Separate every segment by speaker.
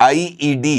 Speaker 1: IED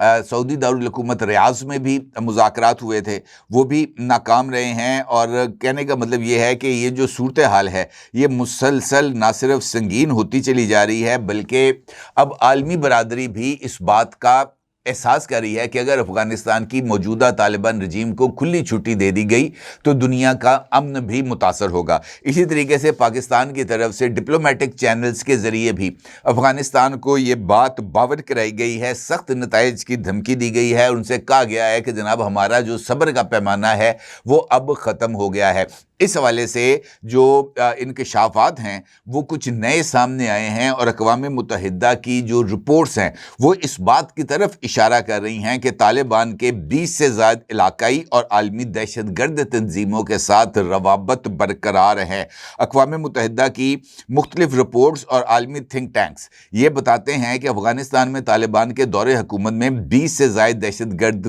Speaker 1: سعودی دارالحکومت ریاض میں بھی مذاکرات ہوئے تھے، وہ بھی ناکام رہے ہیں، اور کہنے کا مطلب یہ ہے کہ یہ جو صورتحال ہے یہ مسلسل نہ صرف سنگین ہوتی چلی جا رہی ہے، بلکہ اب عالمی برادری بھی اس بات کا احساس کر رہی ہے کہ اگر افغانستان کی موجودہ طالبان رجیم کو کھلی چھٹی دے دی گئی تو دنیا کا امن بھی متاثر ہوگا۔ اسی طریقے سے پاکستان کی طرف سے ڈپلومیٹک چینلز کے ذریعے بھی افغانستان کو یہ بات باور کرائی گئی ہے، سخت نتائج کی دھمکی دی گئی ہے، ان سے کہا گیا ہے کہ جناب ہمارا جو صبر کا پیمانہ ہے وہ اب ختم ہو گیا ہے۔ اس حوالے سے جو انکشافات ہیں وہ کچھ نئے سامنے آئے ہیں، اور اقوام متحدہ کی جو رپورٹس ہیں وہ اس بات کی طرف اشارہ کر رہی ہیں کہ طالبان کے 20 سے زائد علاقائی اور عالمی دہشت گرد تنظیموں کے ساتھ روابط برقرار ہیں۔ اقوام متحدہ کی مختلف رپورٹس اور عالمی تھنک ٹینکس یہ بتاتے ہیں کہ افغانستان میں طالبان کے دور حکومت میں 20 سے زائد دہشت گرد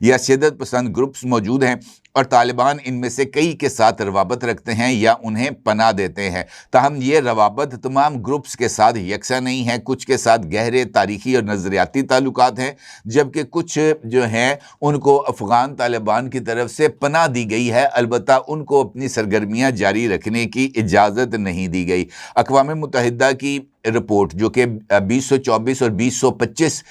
Speaker 1: یا شدت پسند گروپس موجود ہیں، اور طالبان ان میں سے کئی کے ساتھ روابط رکھتے ہیں یا انہیں پناہ دیتے ہیں۔ تاہم یہ روابط تمام گروپس کے ساتھ یکساں نہیں ہیں، کچھ کے ساتھ گہرے تاریخی اور نظریاتی تعلقات ہیں، جبکہ کچھ جو ہیں ان کو افغان طالبان کی طرف سے پناہ دی گئی ہے، البتہ ان کو اپنی سرگرمیاں جاری رکھنے کی اجازت نہیں دی گئی۔ اقوام متحدہ کی رپورٹ جو کہ 2024 اور 2025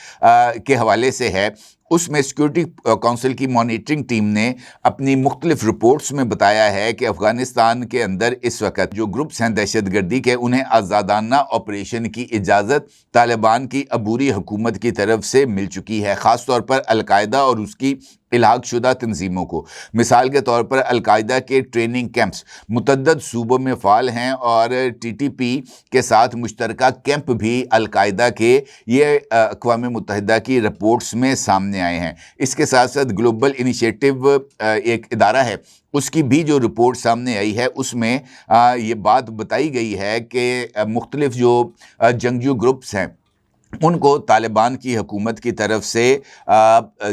Speaker 1: کے حوالے سے ہے، اس میں سیکورٹی کونسل کی مانیٹرنگ ٹیم نے اپنی مختلف رپورٹس میں بتایا ہے کہ افغانستان کے اندر اس وقت جو گروپس ہیں دہشت گردی کے، انہیں آزادانہ آپریشن کی اجازت طالبان کی عبوری حکومت کی طرف سے مل چکی ہے، خاص طور پر القاعدہ اور اس کی الحاق شدہ تنظیموں کو۔ مثال کے طور پر القاعدہ کے ٹریننگ کیمپس متعدد صوبوں میں فعال ہیں، اور ٹی ٹی پی کے ساتھ مشترکہ کیمپ بھی القاعدہ کے یہ اقوام متحدہ کی رپورٹس میں سامنے آئے ہیں۔ اس کے ساتھ ساتھ گلوبل انیشیٹو ایک ادارہ ہے، اس کی بھی جو رپورٹ سامنے آئی ہے اس میں یہ بات بتائی گئی ہے کہ مختلف جو جنگجو گروپس ہیں ان کو طالبان کی حکومت کی طرف سے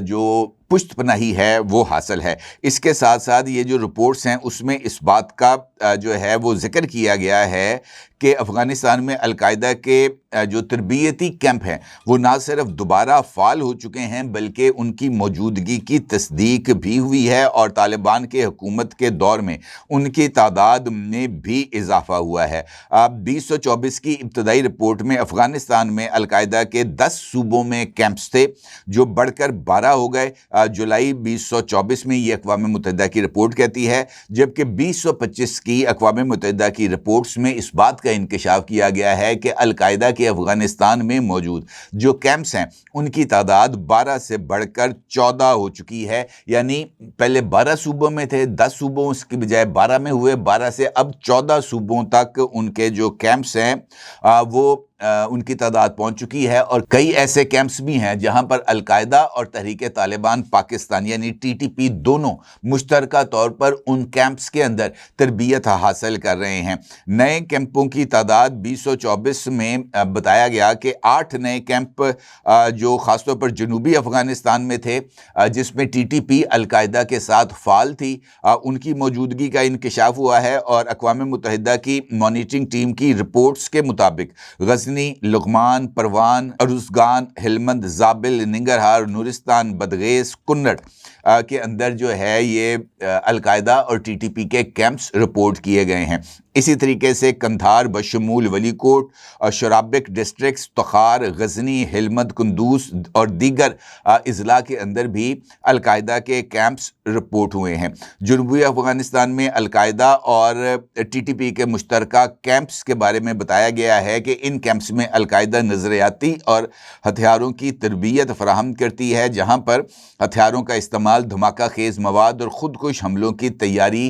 Speaker 1: جو پشت پناہی ہے وہ حاصل ہے۔ اس کے ساتھ ساتھ یہ جو رپورٹس ہیں اس میں اس بات کا جو ہے وہ ذکر کیا گیا ہے کہ افغانستان میں القاعدہ کے جو تربیتی کیمپ ہیں وہ نہ صرف دوبارہ فعال ہو چکے ہیں بلکہ ان کی موجودگی کی تصدیق بھی ہوئی ہے، اور طالبان کے حکومت کے دور میں ان کی تعداد میں بھی اضافہ ہوا ہے۔ 2024 کی ابتدائی رپورٹ میں افغانستان میں القاعدہ کے 10 صوبوں میں کیمپس تھے جو بڑھ کر 12 ہو گئے۔ جولائی 2024 میں یہ اقوام متحدہ کی رپورٹ کہتی ہے، جبکہ 2025 کی اقوام متحدہ کی رپورٹس میں اس بات کا انکشاف کیا گیا ہے کہ القاعدہ کے افغانستان میں موجود جو کیمپس ہیں ان کی تعداد 12 سے بڑھ کر 14 ہو چکی ہے، یعنی پہلے 12 صوبوں میں تھے، 10 صوبوں اس کی بجائے 12 میں ہوئے، 12 سے اب 14 صوبوں تک ان کے جو کیمپس ہیں وہ ان کی تعداد پہنچ چکی ہے، اور کئی ایسے کیمپس بھی ہیں جہاں پر القاعدہ اور تحریک طالبان پاکستان یعنی ٹی ٹی پی دونوں مشترکہ طور پر ان کیمپس کے اندر تربیت حاصل کر رہے ہیں۔ نئے کیمپوں کی تعداد 2024 میں بتایا گیا کہ 8 نئے کیمپ جو خاص طور پر جنوبی افغانستان میں تھے جس میں ٹی ٹی پی القاعدہ کے ساتھ فعال تھی، ان کی موجودگی کا انکشاف ہوا ہے، اور اقوام متحدہ کی مانیٹرنگ ٹیم کی رپورٹس کے مطابق غزنی، لغمان، پروان، ارزگان، ہلمند، زابل، ننگرہار، نورستان، بدغیس، کنڑ کے اندر جو ہے یہ القاعدہ اور ٹی ٹی پی کے کیمپس رپورٹ کیے گئے ہیں۔ اسی طریقے سے کندھار بشمول ولی کوٹ اور شرابک ڈسٹرکٹس، تخار، غزنی، ہلمند، قندوز اور دیگر اضلاع کے اندر بھی القاعدہ کے کیمپس رپورٹ ہوئے ہیں۔ جنوبی افغانستان میں القاعدہ اور ٹی ٹی پی کے مشترکہ کیمپس کے بارے میں بتایا گیا ہے کہ ان کیمپس میں القاعدہ نظریاتی اور ہتھیاروں کی تربیت فراہم کرتی ہے، جہاں پر ہتھیاروں کا استعمال، دھماکہ خیز مواد اور خودکش حملوں کی تیاری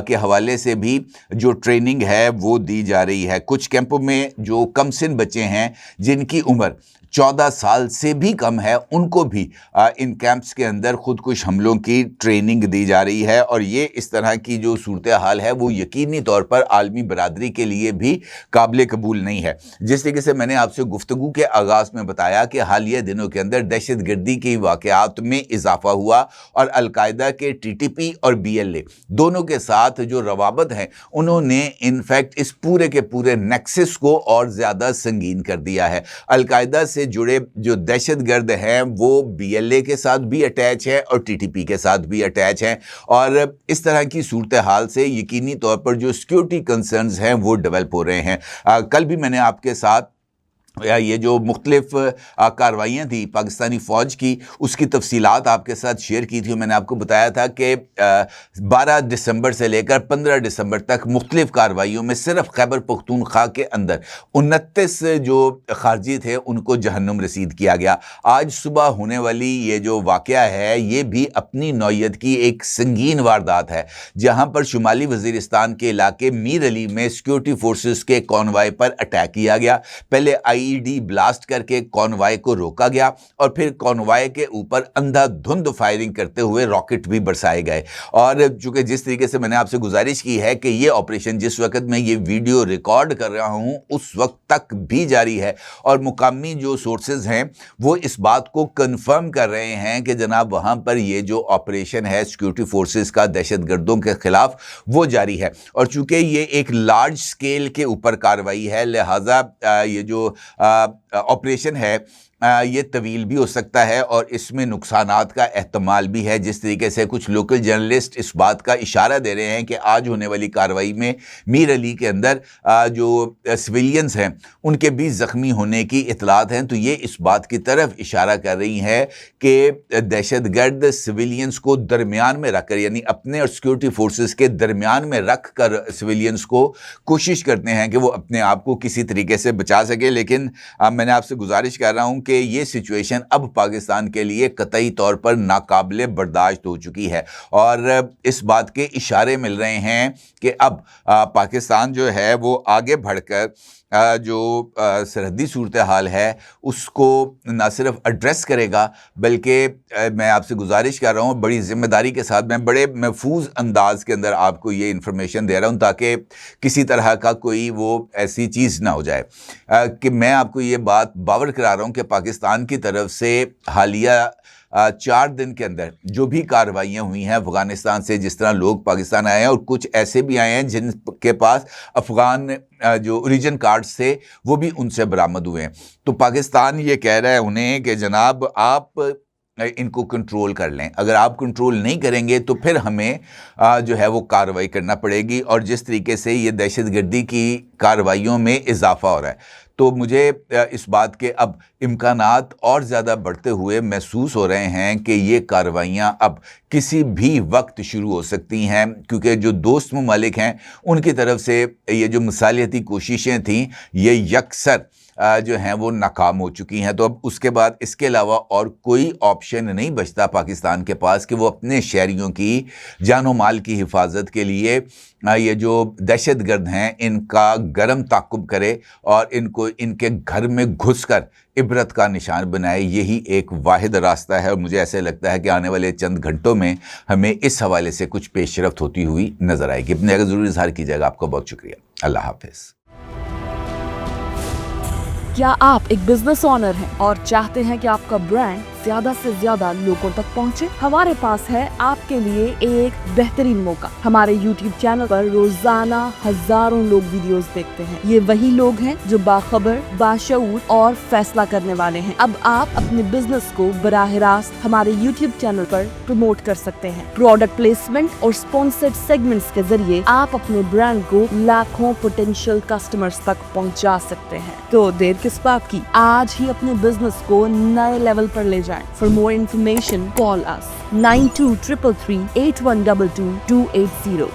Speaker 1: کے حوالے سے بھی جو ٹریننگ ہے وہ دی جا رہی ہے۔ کچھ کیمپوں میں جو کم سن بچے ہیں جن کی عمر 14 سال سے بھی کم ہے ان کو بھی ان کیمپس کے اندر خودکش حملوں کی ٹریننگ دی جا رہی ہے، اور یہ اس طرح کی جو صورتحال ہے وہ یقینی طور پر عالمی برادری کے لیے بھی قابل قبول نہیں ہے۔ جس طریقے سے میں نے آپ سے گفتگو کے آغاز میں بتایا کہ حالیہ دنوں کے اندر دہشت گردی کے واقعات میں اضافہ ہوا، اور القاعدہ کے ٹی ٹی پی اور بی ایل اے دونوں کے ساتھ جو روابط ہیں انہوں نے انفیکٹ اس پورے کے پورے نیکسس کو اور زیادہ سنگین کر دیا ہے۔ القاعدہ سے سے جڑے جو دہشت گرد ہیں وہ BLA کے ساتھ بھی اٹیچ ہیں اور TTP کے ساتھ بھی اٹیچ ہیں، اور اس طرح کی صورتحال سے یقینی طور پر جو سیکیورٹی کنسرنز ہیں وہ ڈیولپ ہو رہے ہیں۔ کل بھی میں نے آپ کے ساتھ یہ جو مختلف کارروائیاں تھیں پاکستانی فوج کی، اس کی تفصیلات آپ کے ساتھ شیئر کی تھی، اور میں نے آپ کو بتایا تھا کہ 12 دسمبر سے لے کر 15 دسمبر تک مختلف کارروائیوں میں صرف خیبر پختونخوا کے اندر 29 جو خارجی تھے ان کو جہنم رسید کیا گیا۔ آج صبح ہونے والی یہ جو واقعہ ہے یہ بھی اپنی نوعیت کی ایک سنگین واردات ہے، جہاں پر شمالی وزیرستان کے علاقے میر علی میں سیکیورٹی فورسز کے کانوائے پر اٹیک کیا گیا۔ پہلے IED بلاسٹ کر کے کانوائے کو روکا گیا، اور پھر کانوائے کے اوپر اندھا دھند فائرنگ کرتے ہوئے راکٹ بھی برسائے گئے۔ اور چونکہ جس طریقے سے میں نے آپ سے گزارش کی ہے کہ یہ آپریشن جس وقت میں یہ ویڈیو ریکارڈ کر رہا ہوں اس وقت تک بھی جاری ہے، اور مقامی جو سورسز ہیں وہ اس بات کو کنفرم کر رہے ہیں کہ جناب وہاں پر یہ جو آپریشن ہے سیکیورٹی فورسز کا دہشت گردوں کے خلاف وہ جاری ہے۔ اور چونکہ یہ ایک لارج سکیل کے اوپر کارروائی ہے، لہٰذا یہ جو آپریشن ہے یہ طویل بھی ہو سکتا ہے اور اس میں نقصانات کا احتمال بھی ہے۔ جس طریقے سے کچھ لوکل جرنلسٹ اس بات کا اشارہ دے رہے ہیں کہ آج ہونے والی کارروائی میں میر علی کے اندر جو سویلینز ہیں ان کے بھی زخمی ہونے کی اطلاعات ہیں، تو یہ اس بات کی طرف اشارہ کر رہی ہے کہ دہشت گرد سویلینز کو درمیان میں رکھ کر، یعنی اپنے اور سیکیورٹی فورسز کے درمیان میں رکھ کر سویلینز کو کوشش کرتے ہیں کہ وہ اپنے آپ کو کسی طریقے سے بچا سکے۔ لیکن میں نے آپ سے گزارش کر رہا ہوں کہ یہ سچویشن اب پاکستان کے لیے قطعی طور پر ناقابل برداشت ہو چکی ہے، اور اس بات کے اشارے مل رہے ہیں کہ اب پاکستان جو ہے وہ آگے بڑھ کر جو سرحدی صورتحال ہے اس کو نہ صرف ایڈریس کرے گا، بلکہ میں آپ سے گزارش کر رہا ہوں بڑی ذمہ داری کے ساتھ، میں بڑے محفوظ انداز کے اندر آپ کو یہ انفارمیشن دے رہا ہوں تاکہ کسی طرح کا کوئی وہ ایسی چیز نہ ہو جائے کہ میں آپ کو یہ بات باور کرا رہا ہوں کہ پاکستان کی طرف سے حالیہ 4 دن کے اندر جو بھی کارروائیاں ہوئی ہیں افغانستان سے، جس طرح لوگ پاکستان آئے ہیں اور کچھ ایسے بھی آئے ہیں جن کے پاس افغان جو اوریجن کارڈز تھے وہ بھی ان سے برآمد ہوئے ہیں، تو پاکستان یہ کہہ رہا ہے انہیں کہ جناب آپ ان کو کنٹرول کر لیں، اگر آپ کنٹرول نہیں کریں گے تو پھر ہمیں جو ہے وہ کارروائی کرنا پڑے گی۔ اور جس طریقے سے یہ دہشت گردی کی کارروائیوں میں اضافہ ہو رہا ہے تو مجھے اس بات کے اب امکانات اور زیادہ بڑھتے ہوئے محسوس ہو رہے ہیں کہ یہ کارروائیاں اب کسی بھی وقت شروع ہو سکتی ہیں، کیونکہ جو دوست ممالک ہیں ان کی طرف سے یہ جو مصالحتی کوششیں تھیں یہ یکسر جو ہیں وہ ناکام ہو چکی ہیں، تو اب اس کے بعد اس کے علاوہ اور کوئی آپشن نہیں بچتا پاکستان کے پاس کہ وہ اپنے شہریوں کی جان و مال کی حفاظت کے لیے یہ جو دہشت گرد ہیں ان کا گرم تعاقب کرے اور ان کو ان کے گھر میں گھس کر عبرت کا نشان بنائے۔ یہی ایک واحد راستہ ہے، اور مجھے ایسے لگتا ہے کہ آنے والے چند گھنٹوں میں ہمیں اس حوالے سے کچھ پیش رفت ہوتی ہوئی نظر آئے گی۔ اپنے اگر ضرور اظہار کیجیے گا۔ آپ کا بہت شکریہ۔ اللہ حافظ۔
Speaker 2: کیا آپ ایک بزنس اونر ہیں اور چاہتے ہیں کہ آپ کا برانڈ زیادہ سے زیادہ لوگوں تک پہنچے؟ ہمارے پاس ہے آپ کے لیے ایک بہترین موقع۔ ہمارے یوٹیوب چینل پر روزانہ ہزاروں لوگ ویڈیوز دیکھتے ہیں۔ یہ وہی لوگ ہیں جو باخبر، باشعور اور فیصلہ کرنے والے ہیں۔ اب آپ اپنے بزنس کو براہ راست ہمارے یوٹیوب چینل پر پروموٹ کر سکتے ہیں۔ پروڈکٹ پلیسمنٹ اور اسپانسرڈ سیگمنٹس کے ذریعے آپ اپنے برانڈ کو لاکھوں پوٹینشیل کسٹمرز تک پہنچا سکتے ہیں۔ تو دیر کس بات کی؟ آج ہی اپنے بزنس کو نئے لیول پر لے جائیں۔ For more information, call us 9233 8122 280.